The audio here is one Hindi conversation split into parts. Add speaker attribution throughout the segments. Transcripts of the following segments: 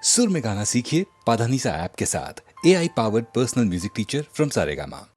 Speaker 1: सुर में गाना सीखिए पाधानीसा ऐप के साथ। AI powered personal music teacher from Saregama.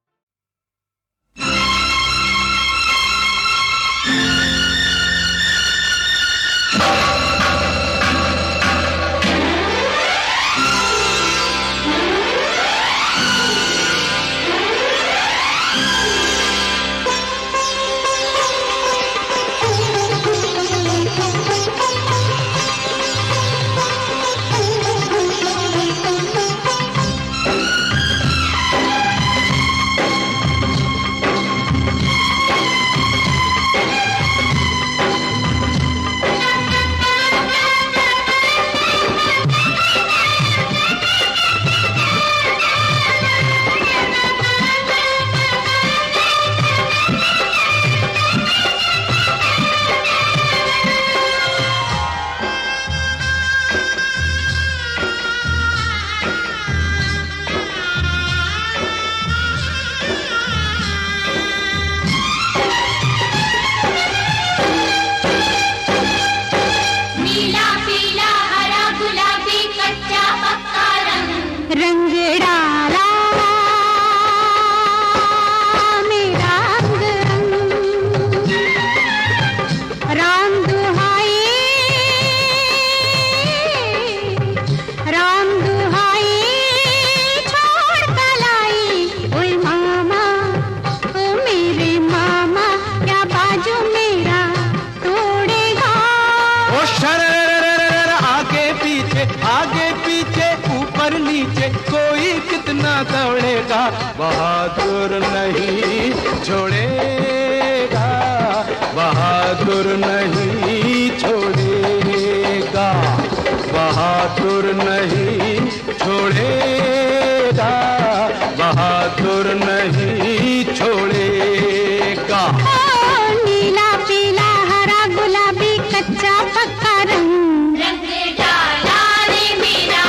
Speaker 2: दौड़ेगा बहादुर नहीं छोड़ेगा, बहादुर नहीं छोड़ेगा, बहादुर नहीं छोड़ेगा, बहादुर नहीं छोड़ेगा।
Speaker 3: नीला पीला हरा गुलाबी कच्चा पक्का रंग, रंग डाला रे मेरा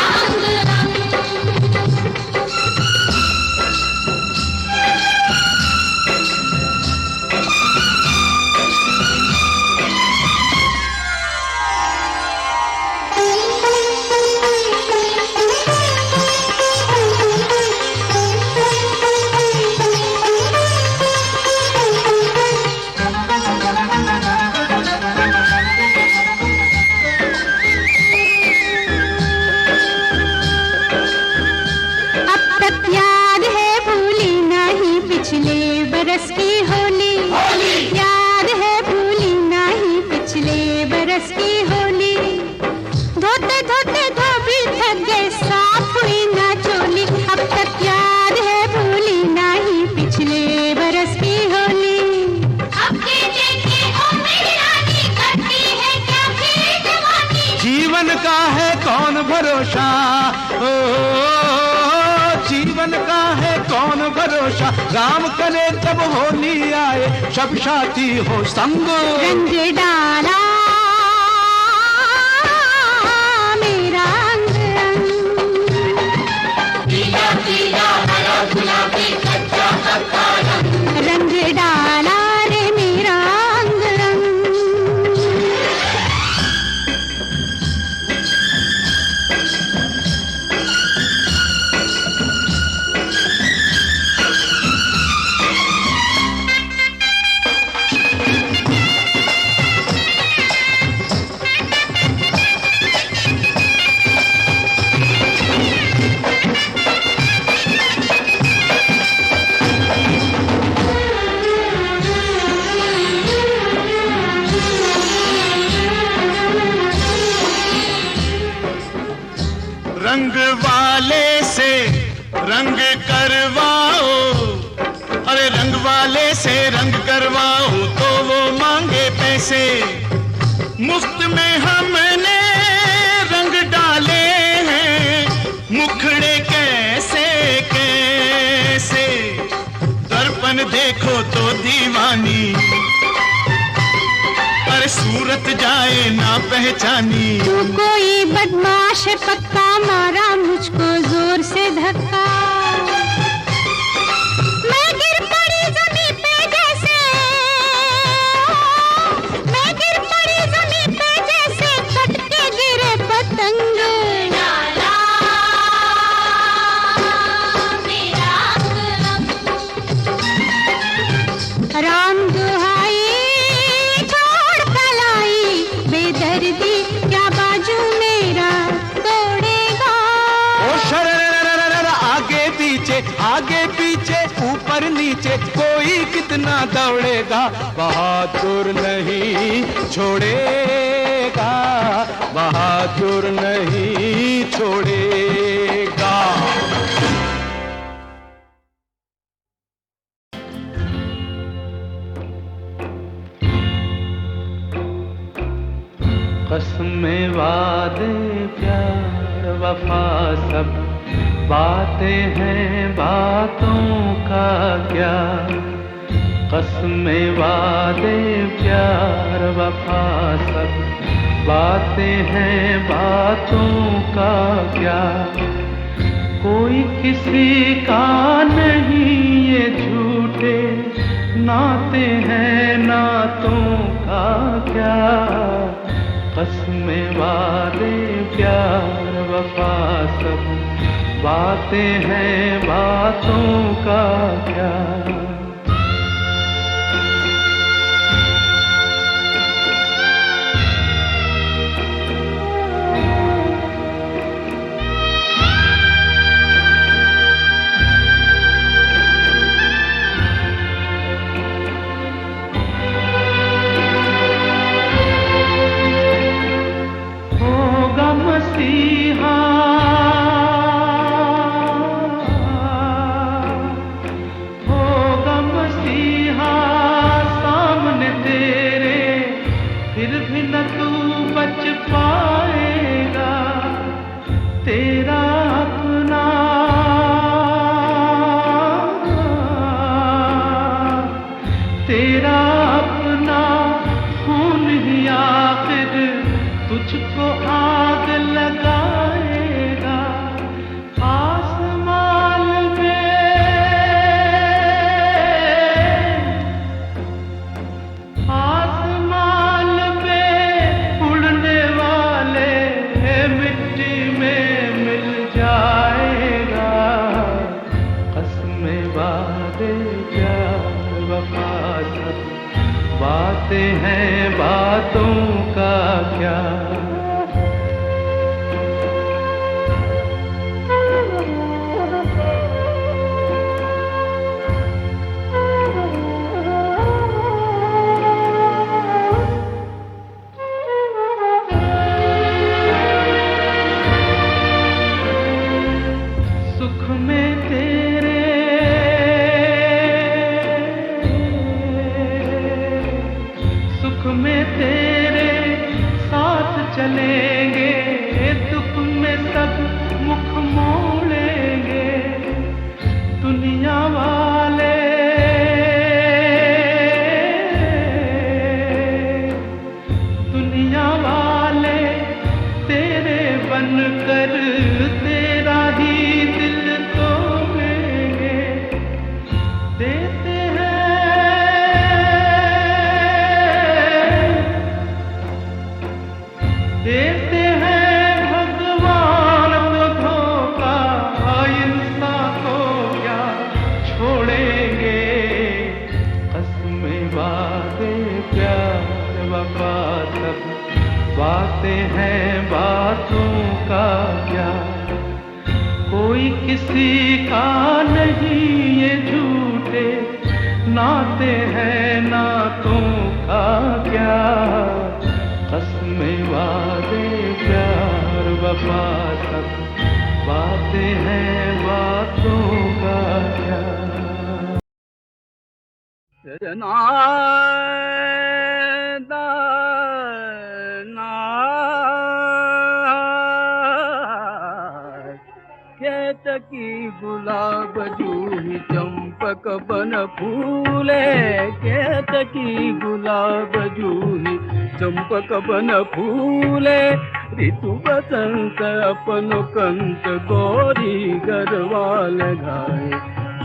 Speaker 3: बरस की होली, याद है भूली नहीं पिछले बरस की होली। धोते धोते धोबी थक गए साफ हुई ना चोली, अब तक याद है भूली नहीं पिछले बरस की होली। अब के देखे ओ मेरी रानी करती है क्या फिर जवानी,
Speaker 2: जीवन का है कौन भरोसा, जीवन का है कौन भरोसा, राम करे तब होली आए सब साथी हो संग।
Speaker 3: रंग डाला मेरा रंग, पीला पीला हरा गुलाबी कच्चा पक्का रंग, रंग डाला रे मेरा रंग।
Speaker 2: रंग वाले से रंग करवाओ, अरे रंग वाले से रंग करवाओ तो वो मांगे पैसे, मुफ्त में हमने रंग डाले हैं, मुखड़े कैसे कैसे, दर्पण देखो तो दीवानी, अरे सूरत जाए ना पहचानी।
Speaker 3: तू कोई बदमाश है पक्का, मारा मुझको जोर से धक्का, मैं गिर पड़ी जमीन पे जैसे, मैं गिर पड़ी जमीन पे जैसे, कट के गिरे पतंग।
Speaker 2: कितना दौड़ेगा, बहादुर नहीं छोड़ेगा, बहादुर नहीं छोड़ेगा। कसमें वादे प्यार वफा सब बातें हैं, बातों का क्या। कसमें वादे प्यार वफा सब बातें हैं, बातों का क्या। कोई किसी का नहीं ये झूठे नाते हैं, नातों का क्या। कसमें वादे प्यार वफा सब बातें हैं, बातों का क्या। होगा मसीहा सामने तेरे, फिर भी न तू बच पाएगा। तेरा अपना तेरा अपना खून ही आखिर तुझको आग लगाएगा। आसमान पे उड़ने वाले मिट्टी में मिल जाएगा। कसमें वादे प्यार वफा सब बातें हैं, बातों का क्या। सुख में तेरे साथ चलेंगे, दुख में सब मुख मोड़ेंगे। दुनिया वाले तेरे बनकर तेरा ही दिल तोड़ेंगे। देते हैं भगवान को धोखा, इंसान को क्या छोड़ेंगे। कसमें वादे प्यार वफा सब बातें हैं, बातों का क्या। कोई किसी का नहीं ये झूठे नाते हैं, नातों का क्या। कसमें वादे प्यार वफा सब बातें हैं, बातों का क्या। केतकी गुलाब जूही चंपक बन फूले, केतकी गुलाब जूही चंपक बन फूले। ऋतु बसंत अपन कंत गोरी गरवाल गाए।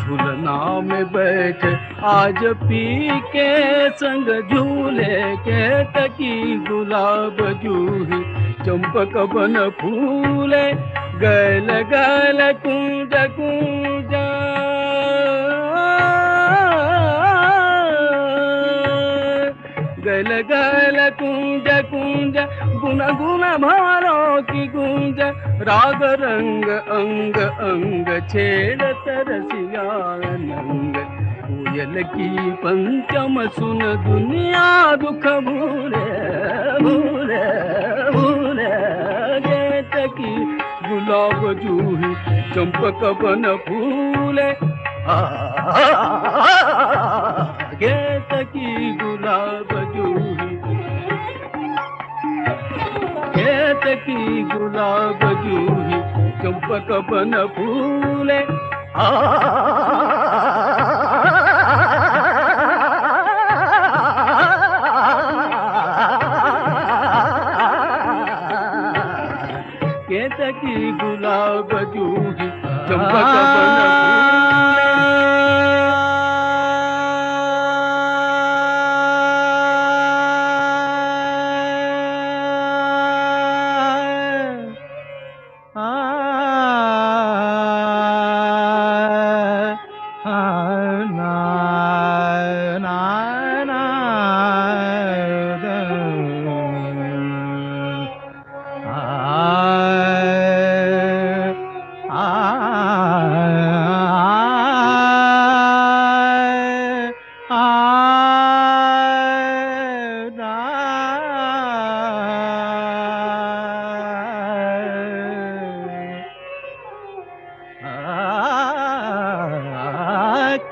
Speaker 2: झूलना में बैठ आज पी के संग झूले, केतकी गुलाब जूही चंपक बन फूले। गैल गैल कुंज कुंज गैल गैल कुंज कुंज गुन गुन भारों की गूंज। राग रंग अंग अंग छेड़ तरसिया नंग।
Speaker 4: कोयल की पंचम सुन दुनिया दुख भूले भूले भूले केतकी गुलाब जूही चंपक बन फूले केतकी गुलाब जूही केतकी गुलाब जूही चंपक बन फूले केतकी गुलाब जूही चंपक बन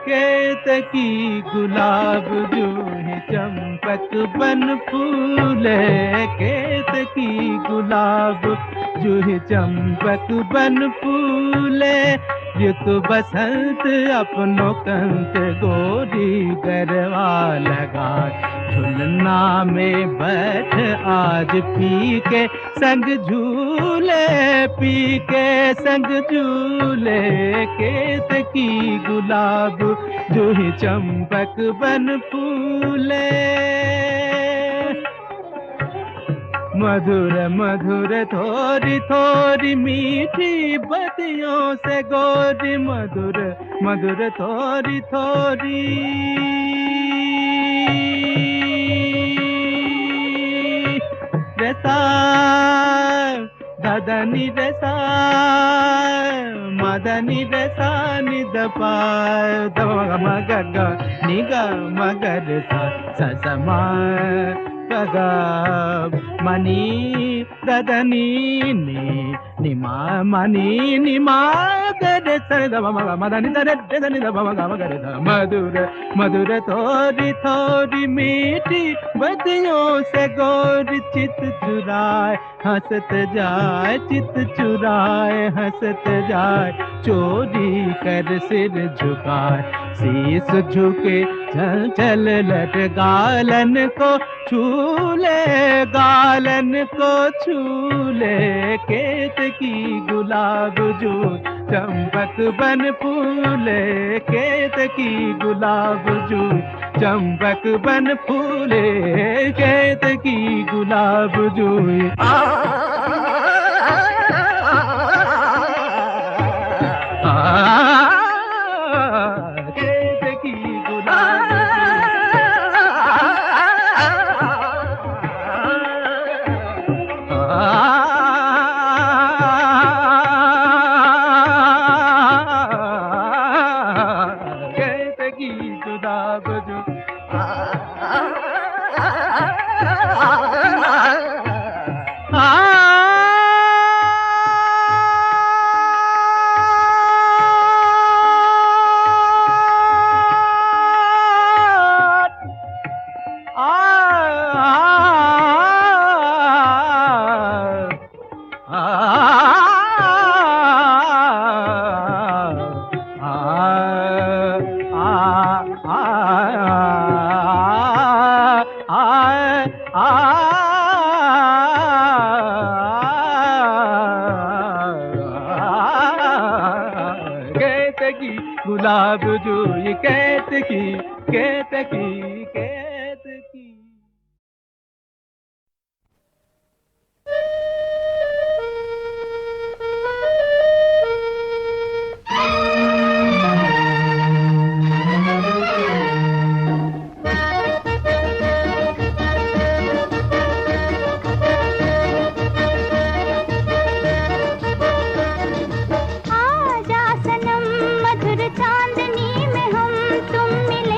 Speaker 4: केतकी गुलाब जूही चंपक बन फूले केतकी गुलाब जूही चंपक बन फूले ऋतु बसंत अपनो कंत गोरी गरवा लगा झुलना में बैठ आज पी के संग झूले पी के संग झूले केतकी गुलाब जूही चंपक बन फूले मधुर मधुर थोड़ी थोड़ी मीठी बतियों से गोरी मधुर मधुर थोड़ी थोड़ी रसा ददनी रसा मदनी रसा निदपा मग निग मगर सा समा मनी ददनी निमा मनी निमा गरे सर मदनी ददनी मगर मधुर मधुर थोड़ी थोड़ी मीठी बदियों से गोर चित चुराए हंसत जाए चित चुराए हंसत जाए चोरी कर सिर झुकाए शीस झुके चल चल लट गालन को छूले गालन को छूले केतकी गुलाब जो चंपक बन फूले केतकी गुलाब जो चंपक बन फूले केतकी गुलाब जो केतकी गुलाब केतकी गुलाब जो केतकी गुलाब जो ये केतकी केतकी केतकी
Speaker 3: आजा सनम मधुर चांदनी में हम तुम मिले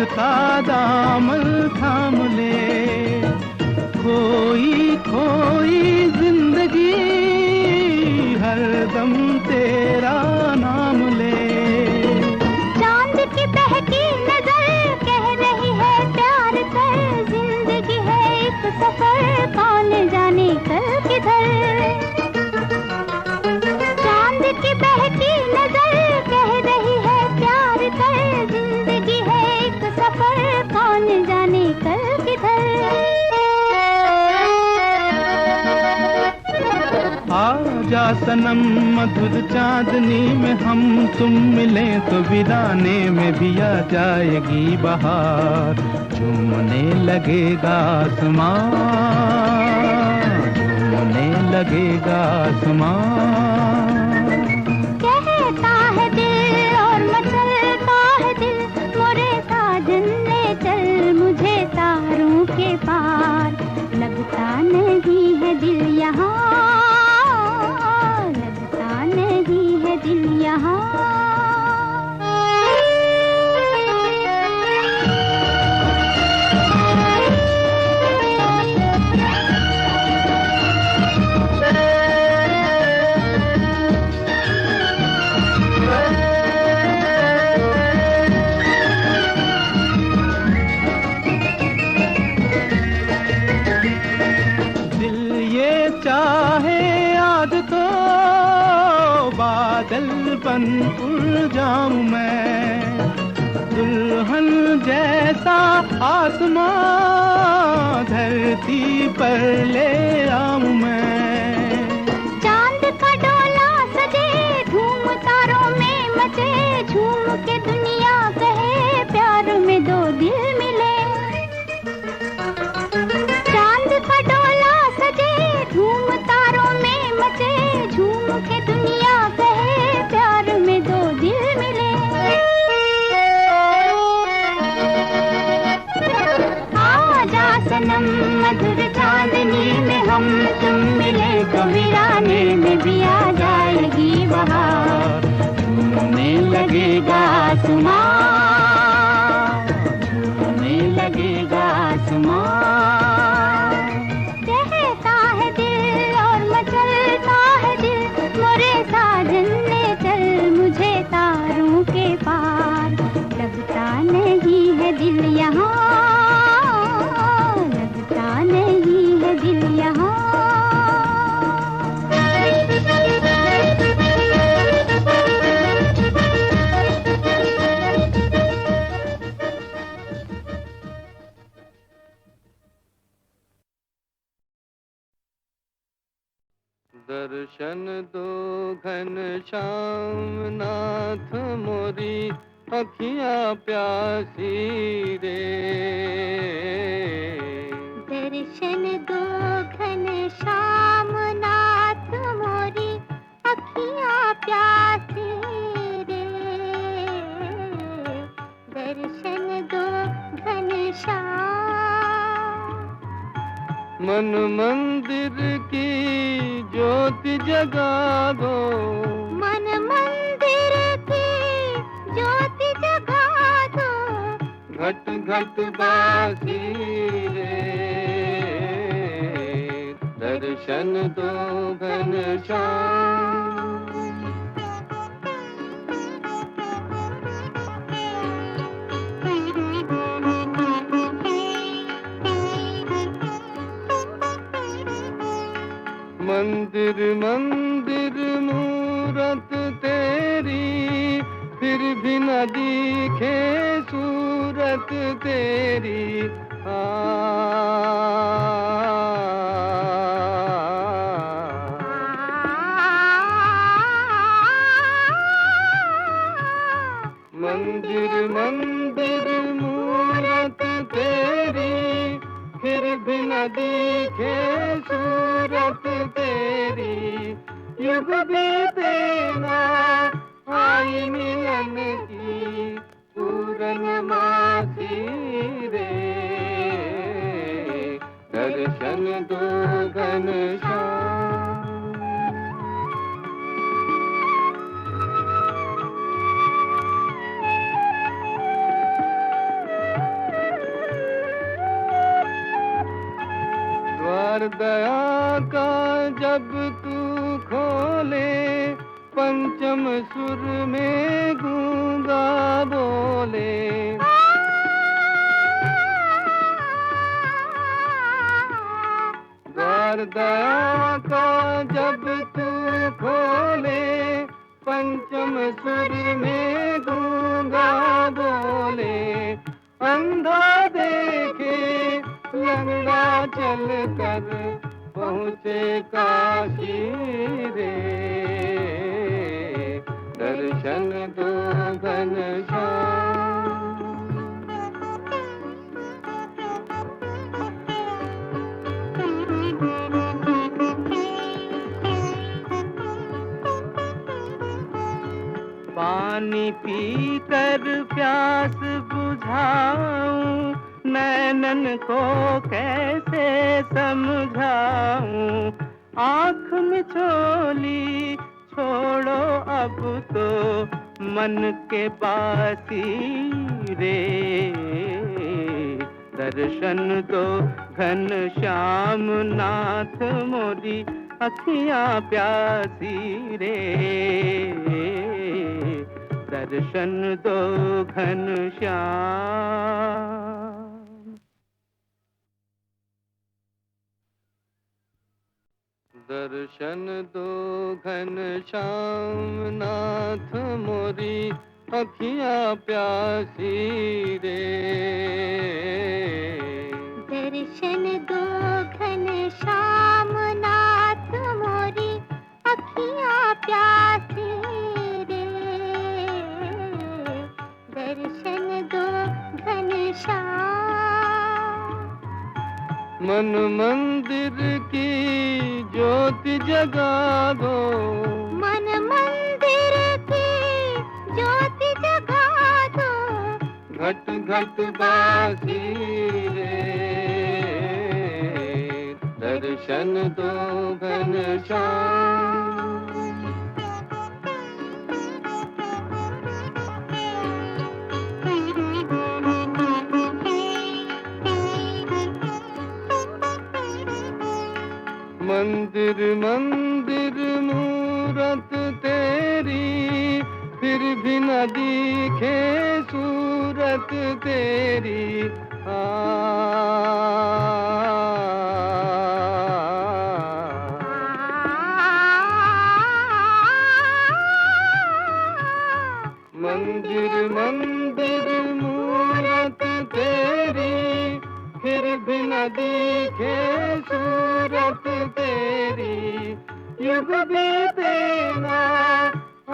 Speaker 2: का दामन थाम ले, खोई खोई जिंदगी हरदम तेरा नाम ले।
Speaker 3: चांद की बहकी नजर कह रही है प्यार कर, जिंदगी है एक सफर कौन जाने कल किधर। चांद की बहकी नजर कह रही है प्यार कर, जिंदगी है एक सफर कौन जाने कल किधर।
Speaker 2: आजा सनम मधुर चांदनी में हम तुम मिले तो वीराने में भी आ जाएगी बहार। झूमने लगेगा आसमां, झूमने लगेगा आसमां।
Speaker 3: कहता है दिल और मचलता है दिल, मोरे साजन ले चल मुझे तारों के पार। लगता नहीं है दिल यहाँ, लगता नहीं है दिल यहाँ।
Speaker 2: चाहे आज तो बादल बन उड़ जाऊं मैं, दुल्हन जैसा आसमां धरती पर ले आऊं मैं।
Speaker 3: चांद का डोला सजे धूम तारों में मचे, झूम के दुनिया कहे प्यार में दो दिल मिले। चांद का डोला सजे धूम तारों में मचे, झूम के दुनिया कहे प्यार में दो दिल मिले। आजा सनम मधुर चांदनी में हम तुम मिले तो वीराने में भी आ जाएगी बहार। झूमने लगेगा आसमां, झूमने लगेगा आसमां। चलता है दिल मोरे साजन ले चल मुझे तारों के पार। लगता नहीं है दिल यहाँ, लगता नहीं है दिल यहाँ।
Speaker 4: दर्शन दो घनश्याम नाथ मोरी अखियाँ प्यासी रे।
Speaker 3: दर्शन दो घनश्याम नाथ मोरी अखियाँ प्यासी रे। दर्शन दो घनश्याम।
Speaker 4: मन मंदिर की ज्योति जगा दो,
Speaker 3: मन मंदिर की ज्योति जगा दो।
Speaker 4: घट घट बासी रे। दर्शन दो घनश्याम। मंदिर मंदिर मूरत तेरी, फिर भी न दिखे सूरत तेरी। मंदिर मंदिर मूरत तेरी, फिर भी न दिखे सूरत तेरी। युग बीते ना आई मिलन की पूर्णमासी रे। दर्शन दो घनश्याम।
Speaker 2: द्वार दया का जब तू खोले, पंचम सुर में गूंगा बोले। द्वार दया का जब तू खोले, पंचम सुर में गूंगा बोले। अंधा देखे लंगड़ा चल कर पहुँचे काशी रे, दर्शन दो घनश्याम। पानी पीकर प्यास बुझाऊं, नैनन को कैसे समझाऊं। आँख मिचोली छोड़ो अब तो मन के बासी रे, दर्शन दो घनश्याम नाथ मोरी अखियाँ प्यासी रे, दर्शन दो घनश्याम। दर्शन दो घनश्याम नाथ मोरी अखियाँ प्यासी रे,
Speaker 3: दर्शन दो घनश्याम नाथ मोरी अखियाँ प्यासी रे, दर्शन दो घनश्याम।
Speaker 2: मन मंदिर की ज्योति जगा दो,
Speaker 3: मन मंदिर की ज्योति जगा दो,
Speaker 2: घट घट बासी रे, दर्शन दो घनश्याम। मंदिर मंदिर मूरत तेरी, फिर भी न दिखे सूरत तेरी। मंदिर मंदिर मूरत तेरी, फिर भी न दिखे सूरत तेरी। युग बीते ना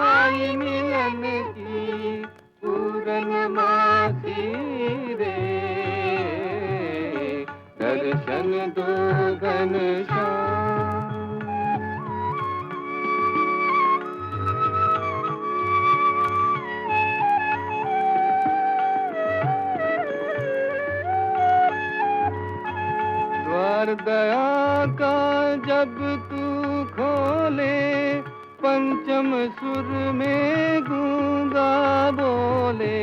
Speaker 2: आई मिलन की पूर्णमासी रे, दर्शन दो घनश्याम। द्वार दया का जब तू खोले, पंचम सुर में गूंगा बोले।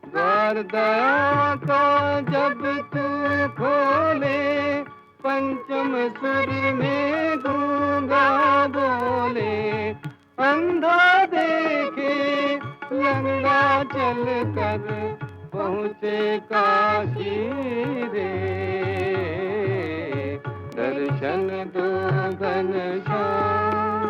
Speaker 2: द्वार दया का जब तू खोले, पंचम सुर में गूंगा बोले। अंधा देखे लंगड़ा चल कर पहुँचे काशी रे, दर्शन दो घनश्याम।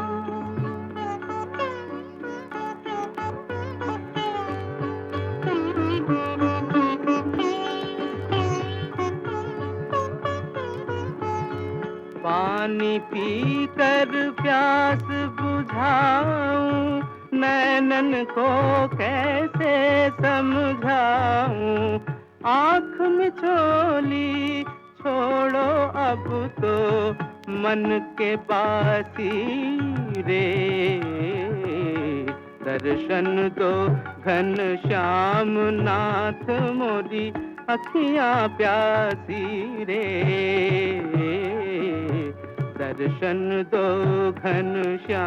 Speaker 2: पानी पीकर प्यास बुझाऊं, नैनन को कैसे समझाऊं। आँख मिचोली छोड़ो अब तो मन के बासी रे, दर्शन दो घनश्याम नाथ मोरी अखियाँ प्यासी रे, दर्शन दो घनश्याम।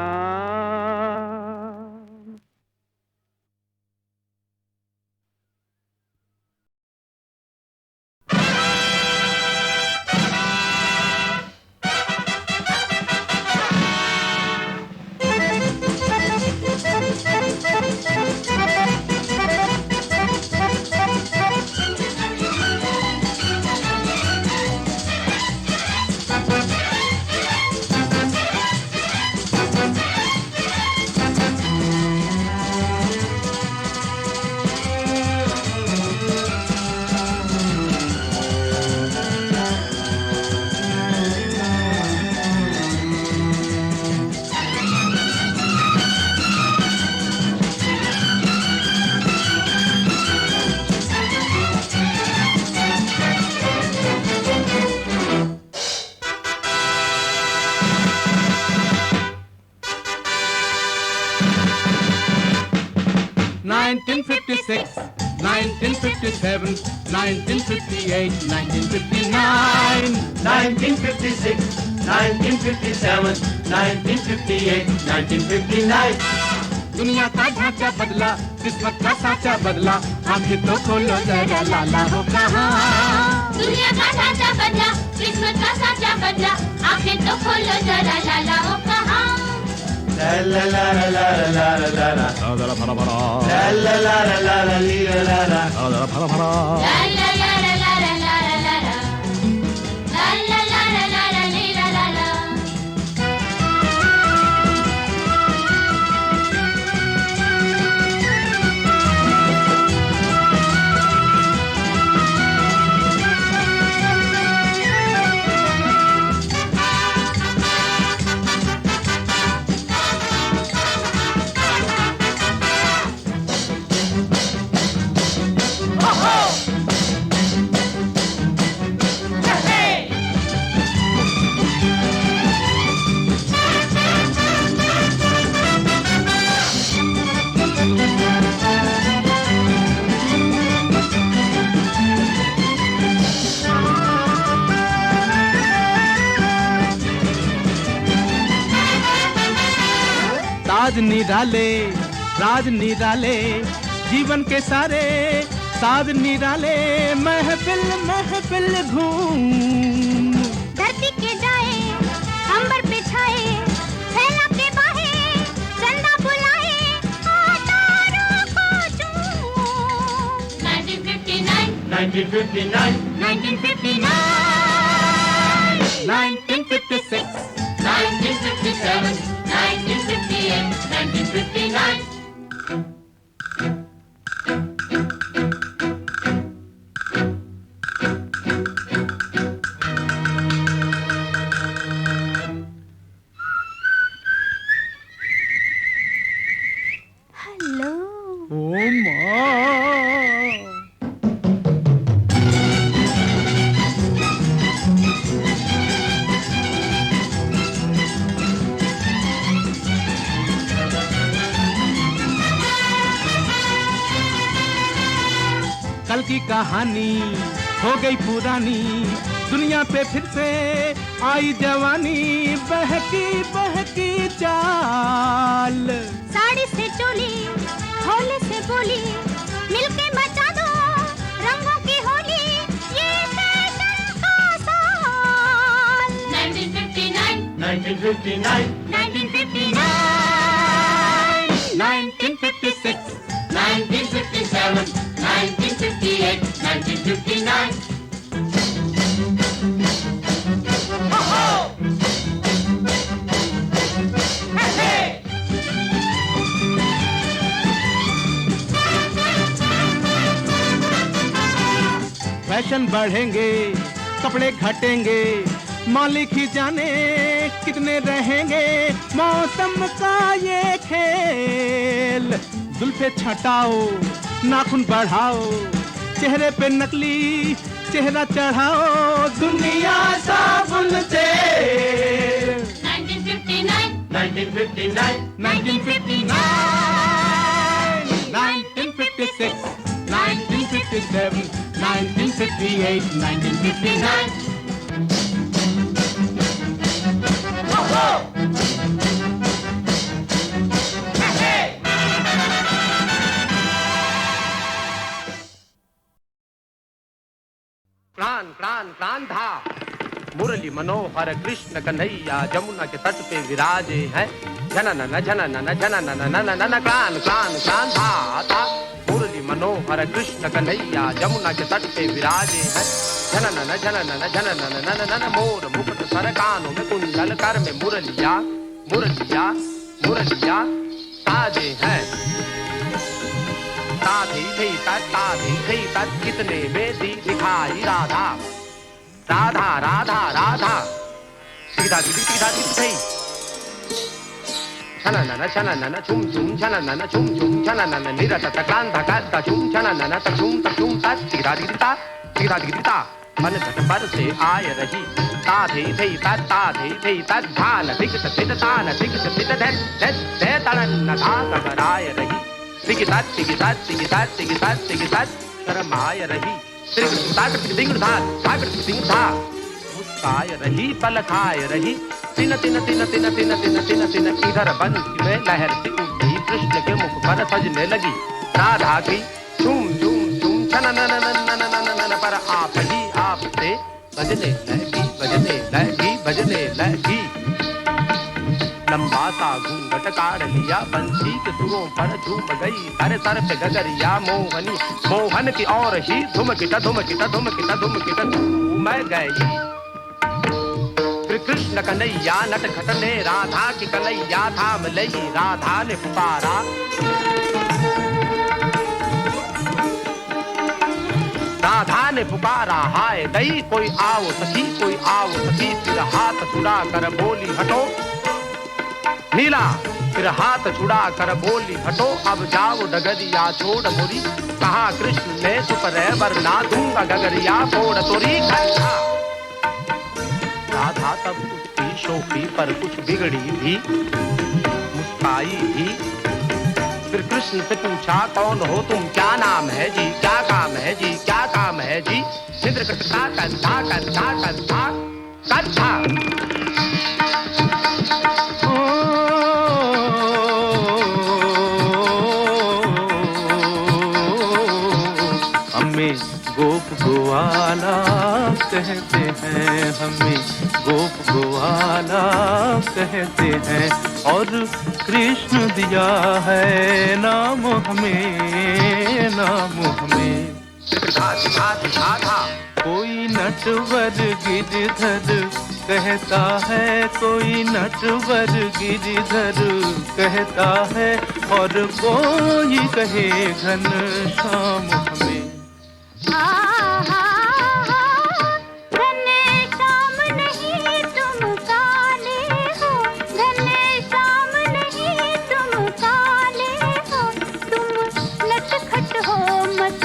Speaker 2: 1956, 1957, 1958, 1959.
Speaker 5: 1956, 1957, 1958, 1959.
Speaker 2: दुनिया का ढांचा बदला, किस्मत का साचा बदला, आंखें तो खोलो जरा लाला हो कहाँ।
Speaker 3: दुनिया का ढांचा बदला, किस्मत का साचा बदला, आंखें तो खोलो जरा लाला हो कहाँ।
Speaker 5: La la la la la la la la la. La la la la la la la la la la.
Speaker 3: ला ला ला ला ला ला ला ला ला ला। ला ला ला ला ला ला ली ला ला ला।
Speaker 2: ताज निराले, राज निराले, जीवन के सारे साज निराले, महफिल महफिल घूम।
Speaker 3: धरती के जाए, अंबर पे छाए, फैला के बाहे, चंदा बुलाए, तारों को चूम। 1959,
Speaker 5: 1959,
Speaker 3: 1959,
Speaker 2: 1956,
Speaker 3: 1957, 1958, 1959. हेलो।
Speaker 2: ओ माँ। कल की कहानी हो गई पुरानी, दुनिया पे फिर से आई जवानी, बहकी बहकी चाल।
Speaker 3: साड़ी से चोली, होली से बोली, मिलके मचा दो रंगों की होली, ये फैशन का साल। 1959,
Speaker 5: 1959,
Speaker 3: 1959,
Speaker 2: 1956,
Speaker 3: 1957, 1958, 1959.
Speaker 2: फैशन बढ़ेंगे, कपड़े घटेंगे, मालिक ही जाने कितने रहेंगे, मौसम का ये खेल। जुल्फे छटाओ, नाखून बढ़ाओ, चेहरे पे नकली चेहरा चढ़ाओ, दुनिया साबुन से।
Speaker 3: 1959,
Speaker 5: 1959,
Speaker 2: 1959, 1956, 1957, 1958, 1959.
Speaker 4: प्राण प्राण प्राण था मुरली मनोहर कृष्ण कन्हैया जमुना के तट पे विराजे हैं। जननन जननन जननन नननन प्राण प्राण प्राण था मुरली मनोहर कृष्ण कन्हैया जमुना के तट पे विराजे हैं। जननन जननन जननन नननन मोर मुकुट सर कानों में कुंडल कर में मुरलिया मुरलिया मुरलिया ताजे हैं। ताधे थे तत् कितने में दिखाई राधा राधा राधा राधा सीधा सीधी सीधा सीधी थई छननन छननन छुम छुम छननन छुम छुम छननन निरतत क्रांता कांता छुम छननन तछुम तछुम तत् सीधा सीधी ता मन घट पर से आय रही ताधे थे तत् धान धिक तित तान धिक तित धत धत तड़न धा गगराय रही शर्माय रही मुस्काय रही पलकाय रही तिन तिन तिन तिन तिन तिन तिन तिन इधर बंसी में लहर सी उठी कृष्ण के मुख पर सजने लगी राधा की झूम झूम झूम छन न न न न न पर आप ही आप से बजने लगी बजने लगी बजने लगी लंबा सा घूंघट काढ़ लिया बंसी के सुरों पर झूम गई सर सर पे गगरिया मोहनी मोहन की और ही धुमकिटा धुमकिटा धुमकिटा धुमकिटा झूम गई फिर कृष्ण कन्हैया नटखट ने राधा की कलैया थाम लई राधा ने पुकारा राधा ने पुकारा हाय दई कोई आओ सखी फिर हाथ छुड़ा कर बोली हटो नीला फिर हाथ छुड़ा कर बोली हटो अब जाओ डगरिया छोड़ मोरी कहा कृष्ण ने सुपर वरना दूंगा गगरिया फोड़ तोरी कथा राधा तब उसकी शोखी पर कुछ बिगड़ी भी मुस्काई भी फिर कृष्ण से पूछा कौन हो तुम क्या नाम है जी क्या काम है जी क्या काम है जी चित्र कथा कथा कथा कथा कथा
Speaker 2: गोप गोवाला कहते हैं हमें गोप गोवाला कहते हैं और कृष्ण दिया है नाम हमें कोई नटवर गिरधर कहता है कोई नटवर गिरधर कहता है और कोई कहे घनश्याम हमें
Speaker 3: घनश्याम नहीं तुम काले हो घनश्याम नहीं तुम काले हो तुम नटखट हो मत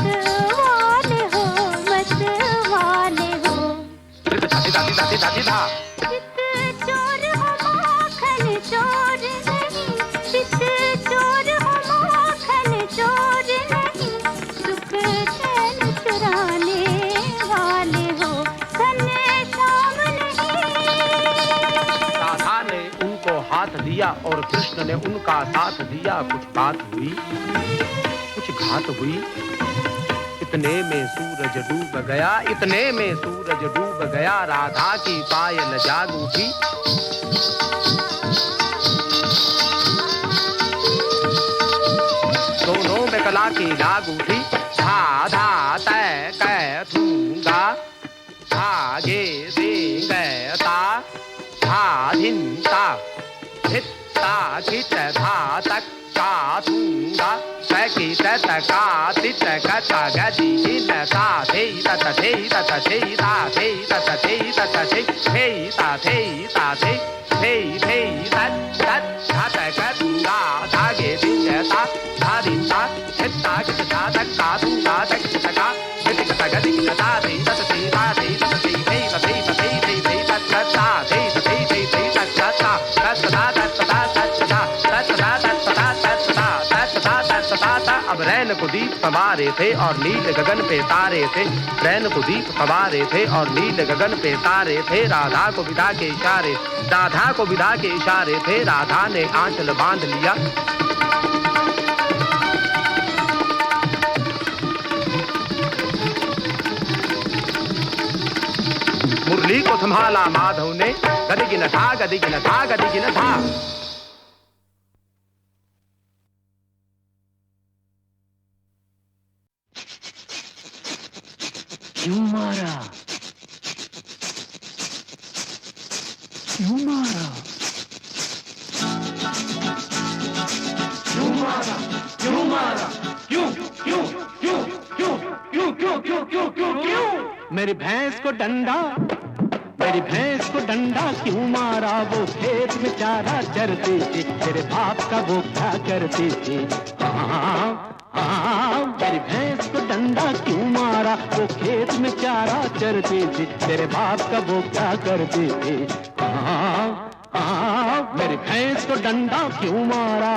Speaker 3: वाले हो चित चोर हो माखन चोर नहीं चित चोर हो माखन चोर नहीं सुख चैन चुराने वाले हो घनश्याम नहीं
Speaker 4: राधा ने उनको हाथ दिया और कृष्ण ने उनका साथ दिया कुछ बात हुई कुछ घात हुई इतने में सूरज डूब गया राधा की पायल जाग उठी दोनों में कला की लाग उठी धा धा तय कै थूंगा धागे देंगता धा धिंता धित्ता खिच धा तक का थूंगा सकित तका तित कथा गति हिन ता थे तत थे तत थे ता थे तत थे तत थे थे ता थे ता थे थे थे तत तत घात कथूंगा धागे दिंगता धारिता हित्ता किता तक का थूंगा तक तका गति कथा गति किता थे तत थे ता थे तत थे थे थे थे थे थे तत ता थे थे थे थे तत ता तत ता तत ता तत ता तत ता तत ता अब रैन को दीप सवारे थे और नील गगन पे तारे थे रैन को दीप सवारे थे और नील गगन पे तारे थे राधा को विदा के इशारे थे राधा ने आंचल बांध लिया मुरली को संभाला माधव ने गदिगिन था गदिगिन था गदिगिन था
Speaker 2: क्यों मारा क्यों मारा क्यों मारा क्यों मारा क्यों क्यों क्यों क्यों क्यों क्यों क्यों क्यों क्यों क्यों मेरी भैंस को डंडा क्यों मारा वो खेत में चारा चरती थी तेरे बाप का वो क्या करती थी मेरी भैंस को डंडा क्यों मारा वो खेत में चारा चरती थी तेरे बाप का वो क्या करती थी मेरी भैंस को डंडा क्यों मारा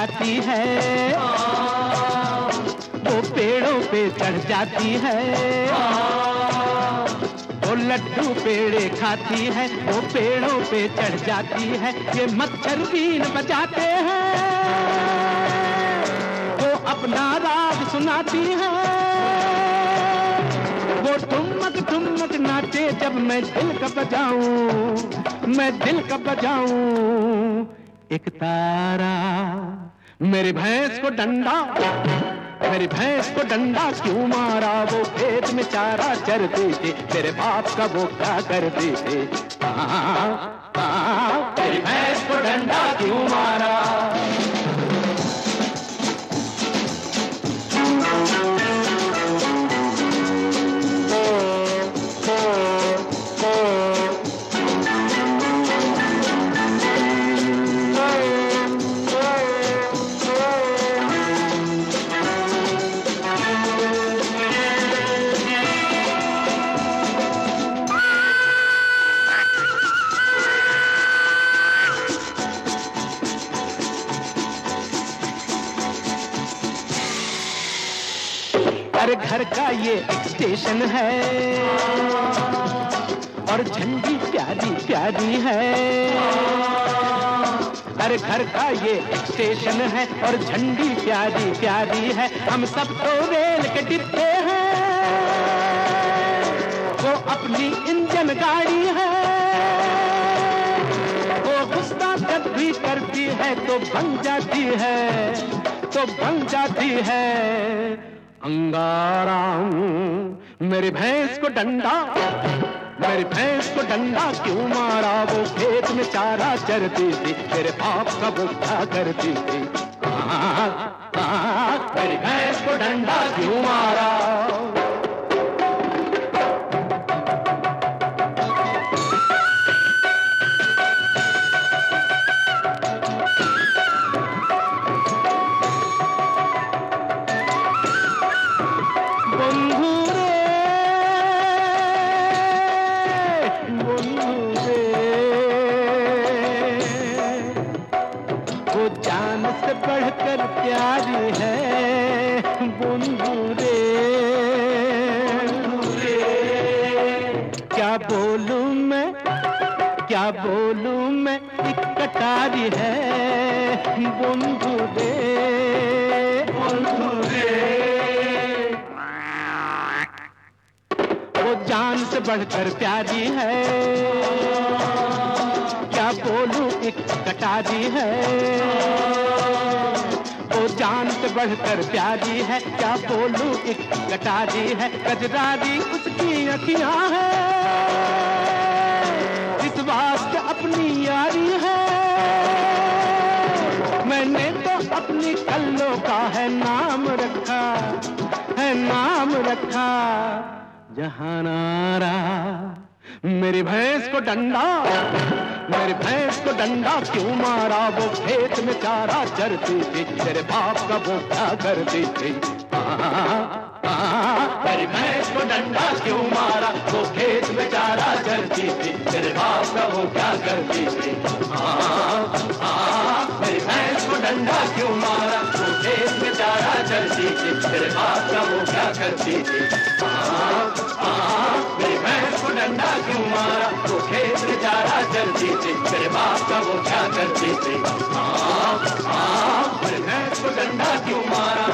Speaker 2: जाती है, वो पेड़ों पे चढ़ जाती है, वो लड्डू पेड़े खाती है, वो पेड़ों पे चढ़ जाती है, ये मच्छर बीन बजाते हैं, वो अपना राग सुनाती है, वो ठुमक ठुमक नाचे जब मैं दिल का बजाऊं, मैं दिल का बजाऊं। एक तारा मेरी भैंस को डंडा, मेरी भैंस को डंडा क्यों मारा, वो खेत में चारा चरती थी, तेरे बाप का वो क्या करती थी। मेरी भैंस को डंडा क्यों मारा। अरे घर का ये एक स्टेशन है और झंडी प्यारी प्यारी है, अरे घर का ये एक स्टेशन है और झंडी प्यारी प्यारी है, हम सब तो रेल के डिब्बे हैं, वो अपनी इंजन गाड़ी है, वो गुस्सा जब भी करती है तो बन जाती है, तो बन जाती है अंगारा। मेरी भैंस को डंडा, मेरी भैंस को डंडा क्यों मारा, वो खेत में चारा चरती थी, तेरे बाप का वो क्या करती थी। मेरी भैंस को डंडा क्यों मारा। बढ़कर प्यारी है बंधु रे, क्या बोलूं मैं, क्या बोलूं मैं, एक कटारी है बंधु रे, बंधु रे। वो जान से बढ़कर प्यारी है, क्या बोलूं एक कटारी है, वो जान से बढ़कर प्यारी है, क्या बोलूं एक कटारी है, कजरारी उसकी अखियां है, इस वास्ते अपनी यारी है, मैंने तो अपनी कल्लों का है नाम रखा, है नाम रखा जहानारा। मेरी भैंस को डंडा, मेरी भैंस को डंडा क्यों मारा, वो खेत में चारा चरती थी, तेरे बाप का वो क्या करती थी। मेरी भैंस को डंडा क्यों मारा, वो खेत में चारा चरती थी, तेरे बाप का वो क्या करती थी। मेरी भैंस को डंडा क्यों मारा, वो खेत में चारा चरती थी, तेरे बाप का वो क्या करती थी। मेरी भैंस को डंडा क्यों मारा, वो खेत में चारा चरती थी, तेरे बाप का वो क्या करती थी। मेरी भैंस को डंडा क्यों मारा।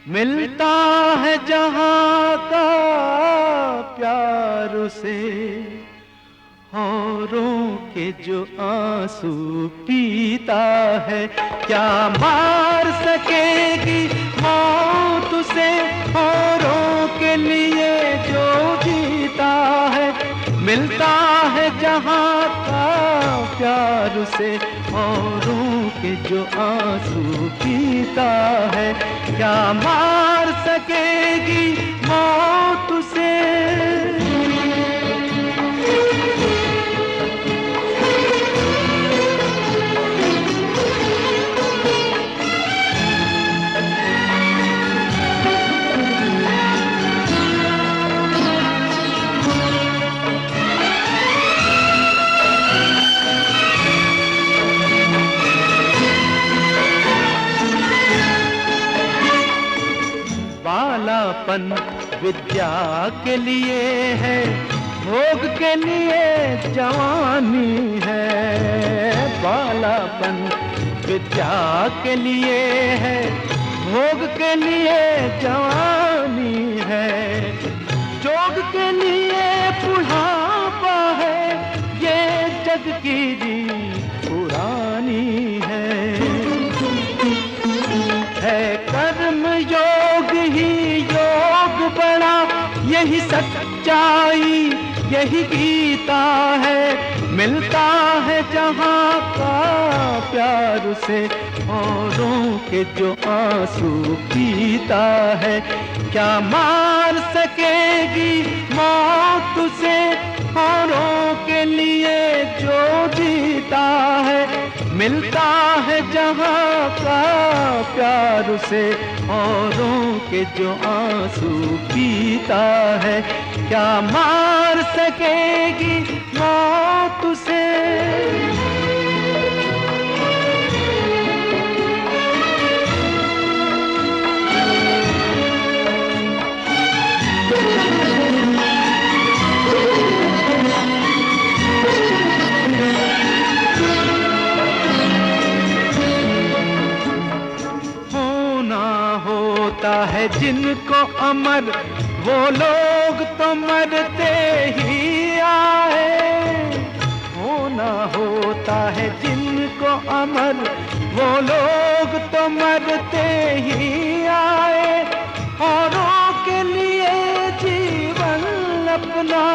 Speaker 2: मिलता है जहां का प्यार उसे, औरों के जो आंसू पीता है, क्या मार सकेगी मौत उसे, औरों के लिए जो जीता है। मिलता है जहां का प्यार से औरों के जो आंसू पीता है, क्या मार सकेगी मौत उसे। बालापन विद्या के लिए है, भोग के लिए जवानी है। बालापन विद्या के लिए है, भोग के लिए जवानी है। जोग के लिए बुढ़ापा है, ये जग की रीत पुरानी है कर्म योग ही योग बड़ा, यही सच्चाई यही गीता है। मिलता है जहाँ का प्यार से औरों के जो आंसू पीता है, क्या मार सकेगी मौत उसे। औरों के लिए जो जीता है, मिलता है जहाँ का प्यार उसे। औरों के जो आंसू पीता है, क्या मार सकेगी मौत उसे। होता है जिनको अमर, वो लोग तो मरते ही आए। होना होता है जिनको अमर, वो लोग तो मरते ही आए। औरों के लिए जीवन अपना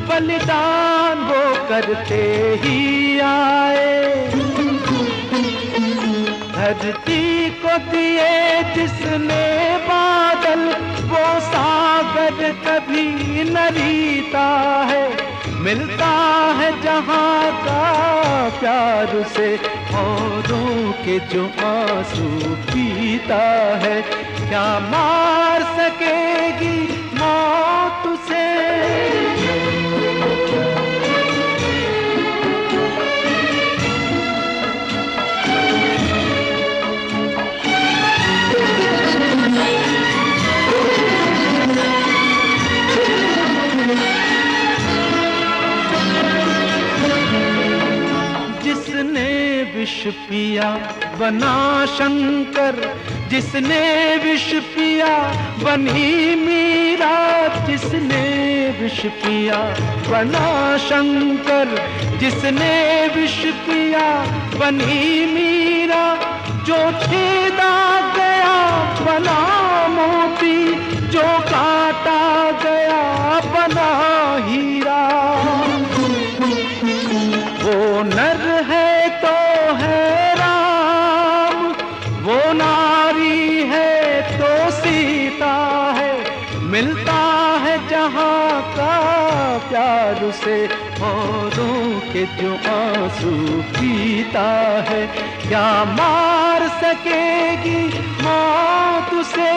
Speaker 2: बलिदान वो करते ही आए। धरती को दिए जिसने बादल, वो सागर कभी न रीता है। मिलता है जहाँ का प्यार से औरों के जो आंसू पीता है, क्या मार सकेगी मौत उसे। विष पिया बना शंकर, जिसने विष पिया बनी मीरा। जिसने विष पिया बना शंकर, जिसने विष पिया बनी मीरा। जो छेदा गया बना मोती, जो काटा गया बना हीरा। वो नर है तो है राम, वो नारी है तो सीता है। मिलता है जहाँ का प्यार से औरों के जो आंसू पीता है, क्या मार सकेगी मौत उसे।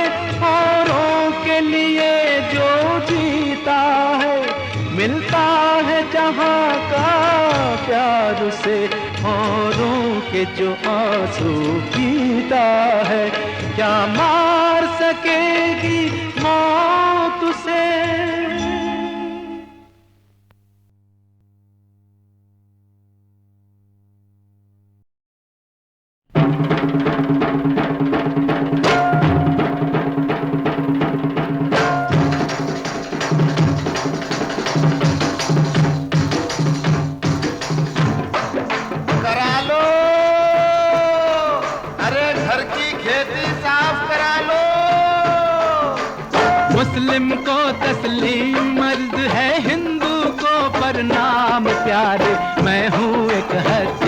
Speaker 2: औरों के लिए जो जीता है, मिलता है जहाँ का प्यार से औरों के जो आंसू पीता है, क्या मार सकेगी मौत उसे। मुस्लिम को तस्लीम मर्द है, हिंदू को प्रणाम प्यारे। मैं हूँ एक हज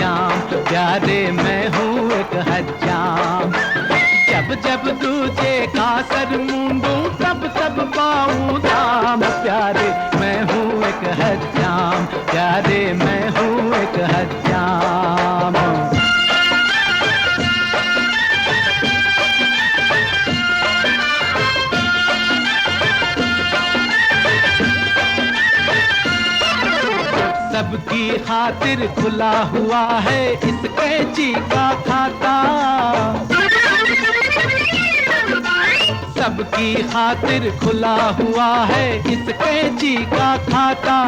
Speaker 2: सबकी खातिर खुला हुआ है इस कैंची का खाता, सबकी खातिर खुला हुआ है इस कैंची का खाता।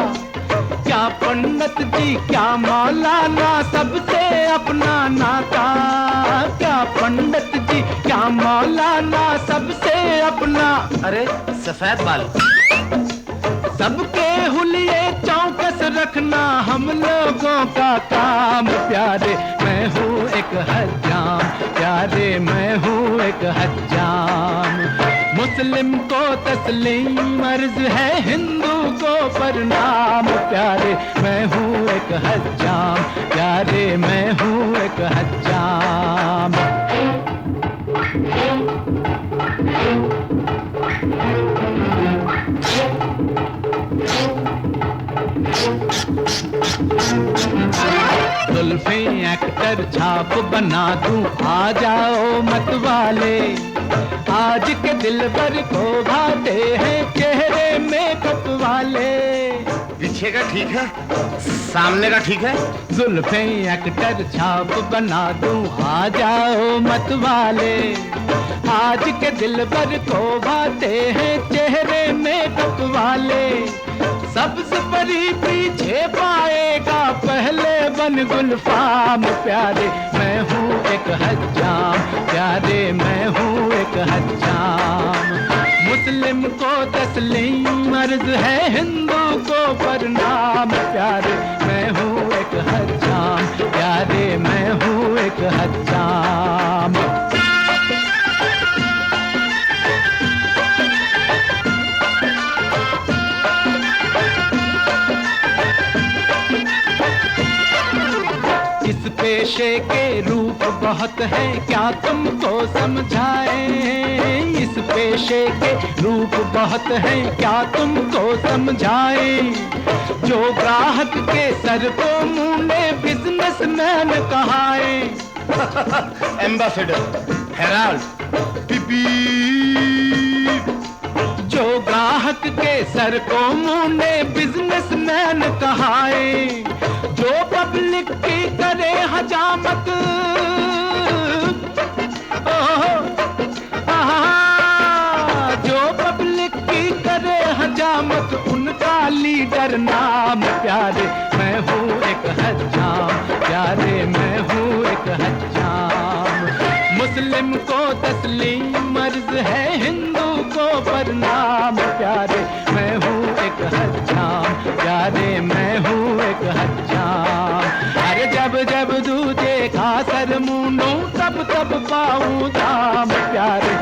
Speaker 2: क्या पंडित जी क्या मौलाना सबसे अपना नाता, क्या पंडित जी क्या मौलाना सबसे अपना।
Speaker 4: अरे सफेद बाल,
Speaker 2: सबके हुलिये चौकस रखना हम लोगों का काम। प्यारे मैं हूँ एक हज्जाम, प्यारे मैं हूँ एक हज्जाम। मुस्लिम को तस्लीम अर्ज है, हिंदू को प्रणाम। प्यारे मैं हूँ एक हज्जाम, प्यारे मैं हूँ एक हज्जाम। जुल्फें एक्टर छाप बना दूं, आ जाओ मत वाले। आज के दिलबर को भाते हैं चेहरे मेकअप वाले।
Speaker 4: पीछे का ठीक है, सामने का ठीक है।
Speaker 2: जुल्फें एक्टर छाप बना दूं, आ जाओ मत वाले। आज के दिलबर को भाते हैं चेहरे मेकअप वाले। सब्ज परी पीछे पाएगा पहले बन गुलफाम। प्यारे मैं हूँ एक हज्जाम, प्यारे मैं हूँ एक हज्जाम। मुस्लिम को तस्लीम अर्ज है, हिंदू को प्रणाम। प्यारे मैं हूँ एक हज्जाम, प्यारे मैं हूँ एक हज्जाम। इस पेशे के रूप बहुत है क्या तुमको समझाएं, इस पेशे के रूप बहुत है क्या तुमको समझाएं। जो ग्राहक के सर को मुंडे बिजनेसमैन कहाए।
Speaker 4: Ambassador, Herald, PP.
Speaker 2: जो ग्राहक के सर को मुंडे बिजनेसमैन कहाए। जो पब्लिक की करे हजामत, जो पब्लिक की करे हजामत उनका लीडर नाम। प्यारे मैं हूँ एक हज्जाम, प्यारे मैं हूँ एक हज्जाम। मुस्लिम को तस्लीम अर्ज है, हिंदू को प्रणाम। प्यारे मैं हूँ एक हज्जाम, प्यारे मैं हूँ एक हज्जाम। अरे जब जब दूजे का सर मुंडूं तब तब पाऊं दाम। प्यारे